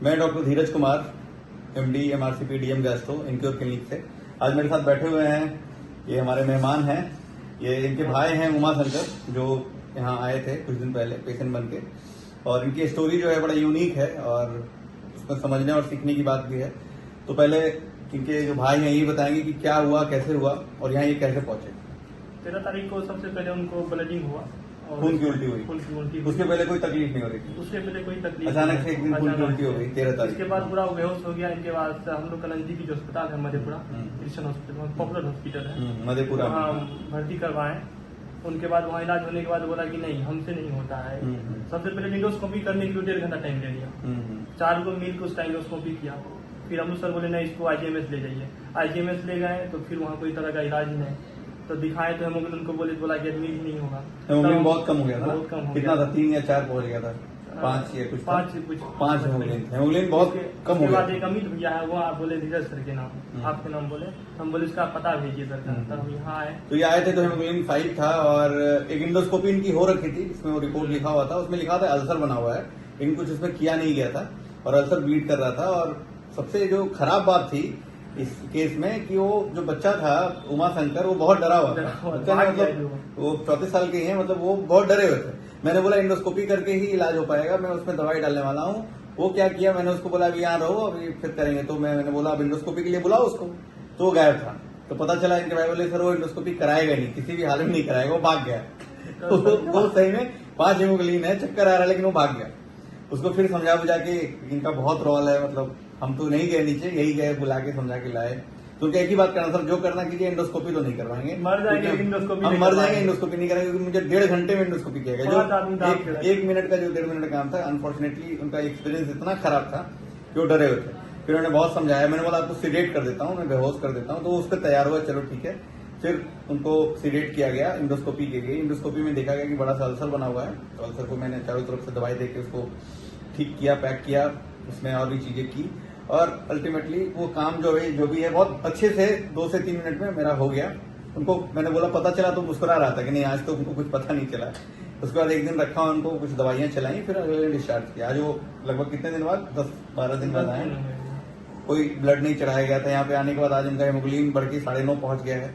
मैं doctor Dheeraj Kumar, MD MRCP DM gastro Incure clinic से। आज मेरे साथ बैठे हुए हैं, ये हमारे मेहमान हैं, ये इनके भाई हैं उमा शंकर, जो यहाँ आए थे कुछ दिन पहले पेशेंट बन के। और इनकी स्टोरी जो है बड़ा यूनिक है और उसमें समझने और सीखने की बात भी है। तो पहले इनके जो भाई हैं ये बताएंगे कि क्या हुआ, कैसे हुआ और यहाँ ये कैसे पहुंचे। 13 तारीख को सबसे पहले उनको ब्लीडिंग हुआ और खून की उल्टी हुई। खून की उल्टी। उसके पहले कोई तकलीफ नहीं हो रही थी? उसके पहले कोई तकलीफ अचानक से एक दिन खून की उल्टी हो गई 13 तारीख। उसके बाद पूरा बेहोश हो गया। इनके बाद हम लोग का नजदीकी जो अस्पताल है Madhepura Christian hospital, popular hospital है मधेपुरा, वहाँ भर्ती करवाएं। उनके बाद वहाँ इलाज होने के बाद बोला कि नहीं हमसे नहीं होता है। सबसे पहले इंडोस्कोपी करने के लिए 1.5 घंटा टाइम ले लिया। 4 को मिल के उसका इंडोस्कोपी किया। फिर हम सर बोले नहीं इसको आईजीएमएस ले जाइए। आईजीएमएस ले गए तो फिर वहाँ कोई तरह का इलाज नहीं, तो दिखाए तो हेमोग्लोबिन को बोला कि एडमिट ही नहीं होगा। हेमोग्लोबिन बहुत कम हो गया था। बहुत कम हो कितना गया था? 3 या 4 पहुंच गया था, 5 या कुछ 5 हेमोग्लोबिन बहुत कम हो उसके गया। बाद एक अमित भैया है, वो आप बोले धीरज सर के नाम, आपके नाम बोले, हम बोले इसका पता भेजिए सर का। तब हम यहाँ आए तो ये आए थे तो हेमोग्लोबिन 5 था और एक इंडोस्कोपी इनकी हो रखी थी, इसमें वो रिपोर्ट लिखा हुआ था, उसमें लिखा था अल्सर बना हुआ है। इन कुछ उसमें किया नहीं गया था और अल्सर ब्लीड कर रहा था। और सबसे जो खराब बात थी इस केस में कि वो जो बच्चा था उमा शंकर, वो बहुत डरा हुआ था। बच्चा ने मतलब वो 34 साल के ही है, मतलब वो बहुत डरे हुए थे। मैंने बोला इंडोस्कोपी करके ही इलाज हो पाएगा, मैं उसमें दवाई डालने वाला हूँ। वो क्या किया, मैंने उसको बोला अभी यहाँ रहो, अभी फिर करेंगे। तो मैंने बोला अब इंडोस्कोपी के लिए बुलाओ उसको, तो वो गायब था। तो पता चला इनके भाई बोले सर वो इंडोस्कोपी कराएगा नहीं, किसी भी हाल में नहीं कराएगा, वो भाग गया। तो सही में 5 हेमोग्लोबिन है, चक्कर आ रहा है, लेकिन वो भाग गया। उसको फिर समझा बुझा के, इनका बहुत रोल है, मतलब हम तो नहीं गए नीचे, यही गए बुला के समझा के लाए। तो एक ही बात करना सर, जो करना कीजिए, इंडोस्कोपी तो नहीं करवाएंगे, मर जाएंगे इंडोस्कोपी हम मर जाएंगे, इंडोस्कोपी नहीं करेंगे, क्योंकि मुझे 1.5 घंटे में इंडोस्कोपी किया गया। जो 1 मिनट का जो 1.5 मिनट का काम था, अनफॉर्चुनेटली उनका एक्सपीरियंस इतना खराब था कि वो डरे हुए थे। फिर उन्होंने बहुत समझाया, मैंने बोला आपको सीडेट कर देता हूँ, मैं बेहोश कर देता हूँ। तो उस पर तैयार हुआ, चलो ठीक है। फिर उनको सीडेट किया गया, इंडोस्कोपी की गई। इंडोस्कोपी में देखा गया कि बड़ा सा अल्सर बना हुआ है। तो अल्सर को मैंने चारों तरफ से दवाई देके उसको ठीक किया, पैक किया, उसमें और भी चीजें की और अल्टीमेटली वो काम जो भी है बहुत अच्छे से 2 से 3 मिनट में मेरा हो गया। उनको मैंने बोला पता चला, तो मुस्कुरा रहा था कि नहीं आज तो उनको कुछ पता नहीं चला। उसके बाद एक दिन रखा, उनको कुछ दवाइयां चलाई, फिर अगले दिन डिस्चार्ज किया। आज वो लगभग कितने दिन बाद, 10-12 दिन बाद आए। कोई ब्लड नहीं चढ़ाया गया था। यहाँ पे आने के बाद आज उनका हेमोग्लोबिन बढ़ के 9.5 पहुंच गया है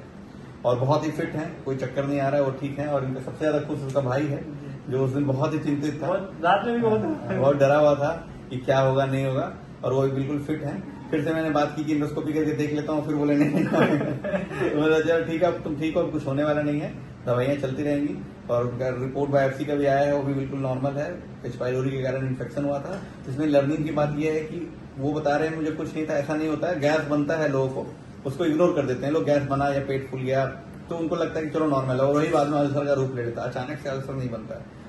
और बहुत ही फिट है, कोई चक्कर नहीं आ रहा है, वो ठीक है। और इनका सबसे ज्यादा खुश उसका भाई है, जो उस दिन बहुत ही चिंतित था, रात में भी बहुत डरा हुआ था कि क्या होगा नहीं होगा, और वो बिल्कुल फिट है। फिर से मैंने बात की कि इंडोस्कोपी करके देख लेता हूँ, फिर बोले नहीं तो बोला चलो ठीक है, अब तुम ठीक हो, कुछ होने वाला नहीं है, दवाइयां चलती रहेंगी। और उनका रिपोर्ट बायोप्सी का भी आया है, वो भी बिल्कुल नॉर्मल है। एच पाइलोरी के कारण इन्फेक्शन हुआ था। इसमें लर्निंग की बात यह है कि वो बता रहे हैं मुझे कुछ नहीं था, ऐसा नहीं होता है। गैस बनता है लोगों को, उसको इग्नोर कर देते हैं लोग। गैस बना या पेट फूल गया तो उनको लगता है कि चलो नॉर्मल है, और वही बाद में अल्सर का रूप ले लेता है। अचानक से अल्सर नहीं बनता है।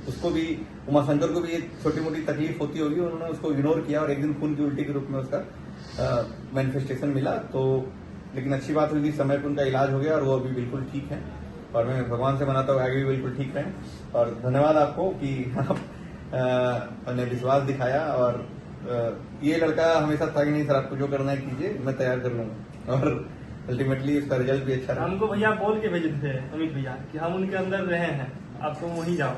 उसको भी, उमा शंकर को भी एक छोटी मोटी तकलीफ होती होगी, उन्होंने उसको इग्नोर किया और एक दिन खून की उल्टी के रूप में उसका मैनिफेस्टेशन मिला। तो लेकिन अच्छी बात हुई कि समय पर उनका इलाज हो गया और वो अभी बिल्कुल ठीक है। और मैं भगवान से मनाता हूँ आगे भी बिल्कुल ठीक रहें। और धन्यवाद आपको कि आपने विश्वास दिखाया। और ये लड़का हमेशा था कि नहीं सर आपको जो करना है कीजिए, मैं तैयार कर लूंगा। और अल्टीमेटली उसका रिजल्ट भी अच्छा रहा। हमको भैया बोल के भेजे थे अमित भैया कि हम उनके अंदर रहे हैं, आप तो वहीं जाओ।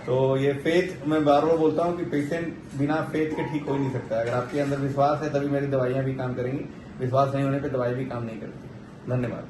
तो ये फेथ, मैं बार बार बोलता हूँ कि पेशेंट बिना फेथ के ठीक हो ही नहीं सकता। अगर आपके अंदर विश्वास है तभी मेरी दवाइयां भी काम करेंगी, विश्वास नहीं होने पे दवाई भी काम नहीं करती। धन्यवाद।